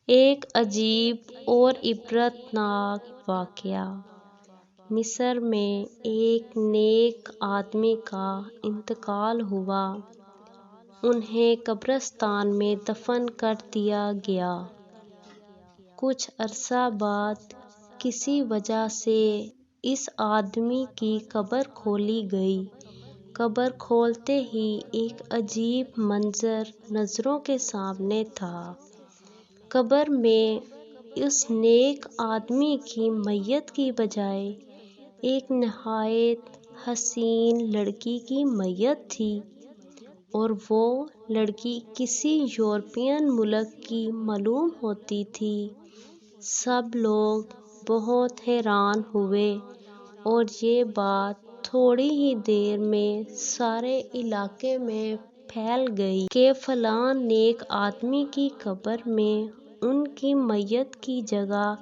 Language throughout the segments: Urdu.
ایک عجیب اور عبرتناک واقعہ۔ مصر میں ایک نیک آدمی کا انتقال ہوا۔ انہیں قبرستان میں دفن کر دیا گیا۔ کچھ عرصہ بعد کسی وجہ سے اس آدمی کی قبر کھولی گئی۔ قبر کھولتے ہی ایک عجیب منظر نظروں کے سامنے تھا۔ قبر میں اس نیک آدمی کی میت کی بجائے ایک نہایت حسین لڑکی کی میت تھی، اور وہ لڑکی کسی یورپین ملک کی معلوم ہوتی تھی۔ سب لوگ بہت حیران ہوئے، اور یہ بات تھوڑی ہی دیر میں سارے علاقے میں پھیل گئی کہ فلاں نیک آدمی کی قبر میں ان کی میت کی جگہ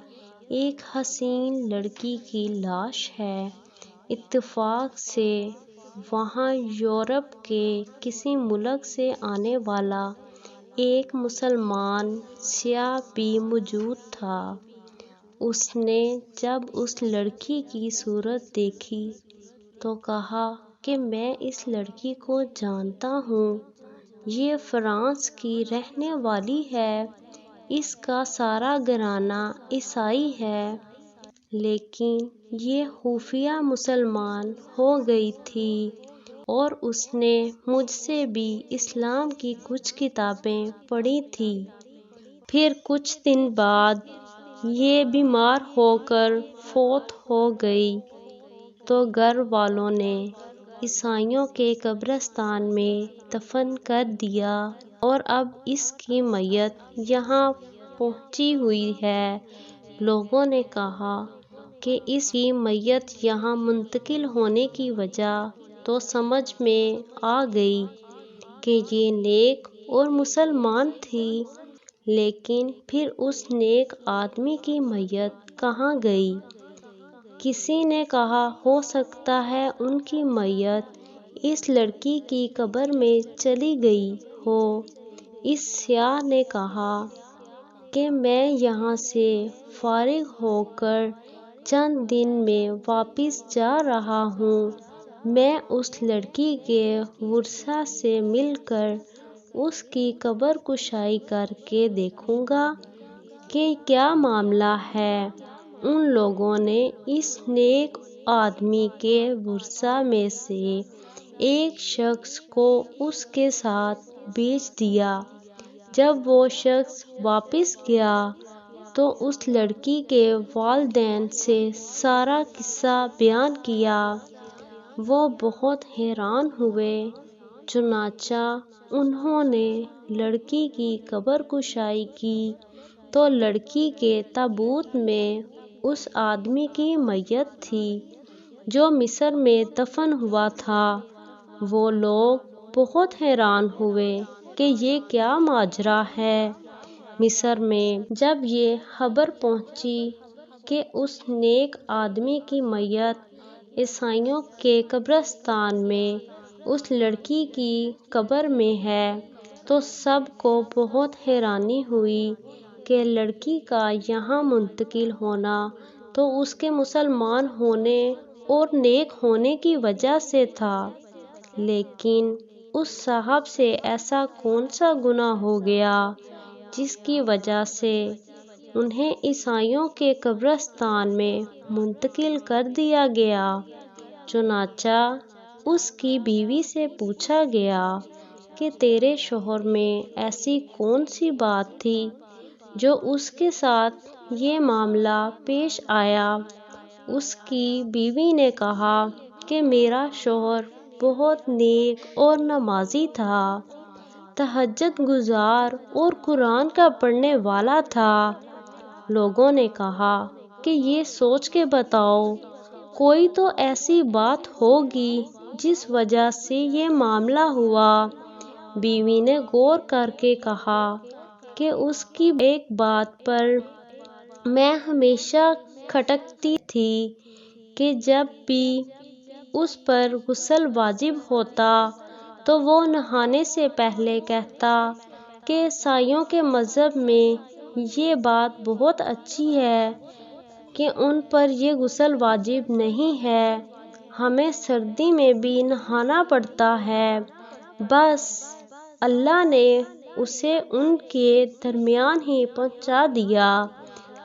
ایک حسین لڑکی کی لاش ہے۔ اتفاق سے وہاں یورپ کے کسی ملک سے آنے والا ایک مسلمان سیاح بھی موجود تھا۔ اس نے جب اس لڑکی کی صورت دیکھی تو کہا کہ میں اس لڑکی کو جانتا ہوں، یہ فرانس کی رہنے والی ہے، اس کا سارا گھرانہ عیسائی ہے، لیکن یہ خفیہ مسلمان ہو گئی تھی، اور اس نے مجھ سے بھی اسلام کی کچھ کتابیں پڑھی تھیں۔ پھر کچھ دن بعد یہ بیمار ہو کر فوت ہو گئی، تو گھر والوں نے عیسائیوں کے قبرستان میں دفن کر دیا، اور اب اس کی میت یہاں پہنچی ہوئی ہے۔ لوگوں نے کہا کہ اس کی میت یہاں منتقل ہونے کی وجہ تو سمجھ میں آ گئی کہ یہ نیک اور مسلمان تھی، لیکن پھر اس نیک آدمی کی میت کہاں گئی؟ کسی نے کہا ہو سکتا ہے ان کی میت اس لڑکی کی قبر میں چلی گئی ہو۔ اس سیاح نے کہا کہ میں یہاں سے فارغ ہو کر چند دن میں واپس جا رہا ہوں۔ میں اس لڑکی کے ورثاء سے مل کر اس کی قبر کشائی کر کے دیکھوں گا کہ کیا معاملہ ہے۔ ان لوگوں نے اس نیک آدمی کے ورثاء میں سے ایک شخص کو اس کے ساتھ بھیج دیا۔ جب وہ شخص واپس گیا تو اس لڑکی کے والدین سے سارا قصہ بیان کیا۔ وہ بہت حیران ہوئے، چنانچہ انہوں نے لڑکی کی قبر کشائی کی تو لڑکی کے تابوت میں اس آدمی کی میت تھی جو مصر میں دفن ہوا تھا۔ وہ لوگ بہت حیران ہوئے کہ یہ کیا ماجرا ہے۔ مصر میں جب یہ خبر پہنچی کہ اس نیک آدمی کی میت عیسائیوں کے قبرستان میں اس لڑکی کی قبر میں ہے، تو سب کو بہت حیرانی ہوئی کہ لڑکی کا یہاں منتقل ہونا تو اس کے مسلمان ہونے اور نیک ہونے کی وجہ سے تھا، لیکن اس صاحب سے ایسا کون سا گناہ ہو گیا جس کی وجہ سے انہیں عیسائیوں کے قبرستان میں منتقل کر دیا گیا؟ چنانچہ اس کی بیوی سے پوچھا گیا کہ تیرے شوہر میں ایسی کون سی بات تھی جو اس کے ساتھ یہ معاملہ پیش آیا؟ اس کی بیوی نے کہا کہ میرا شوہر بہت نیک اور نمازی تھا، تہجد گزار اور قرآن کا پڑھنے والا تھا۔ لوگوں نے کہا کہ یہ سوچ کے بتاؤ، کوئی تو ایسی بات ہوگی جس وجہ سے یہ معاملہ ہوا۔ بیوی نے غور کر کے کہا کہ اس کی ایک بات پر میں ہمیشہ کھٹکتی تھی کہ جب بھی اس پر غسل واجب ہوتا تو وہ نہانے سے پہلے کہتا کہ عیسائیوں کے مذہب میں یہ بات بہت اچھی ہے کہ ان پر یہ غسل واجب نہیں ہے، ہمیں سردی میں بھی نہانا پڑتا ہے، بس اللہ نے اسے ان کے درمیان ہی پہنچا دیا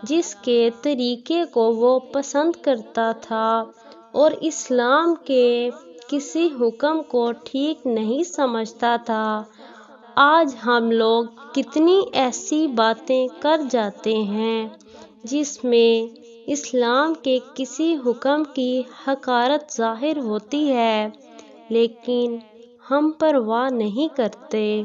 جس کے طریقے کو وہ پسند کرتا تھا اور اسلام کے کسی حکم کو ٹھیک نہیں سمجھتا تھا۔ آج ہم لوگ کتنی ایسی باتیں کر جاتے ہیں جس میں اسلام کے کسی حکم کی حقارت ظاہر ہوتی ہے، لیکن ہم پرواہ نہیں کرتے۔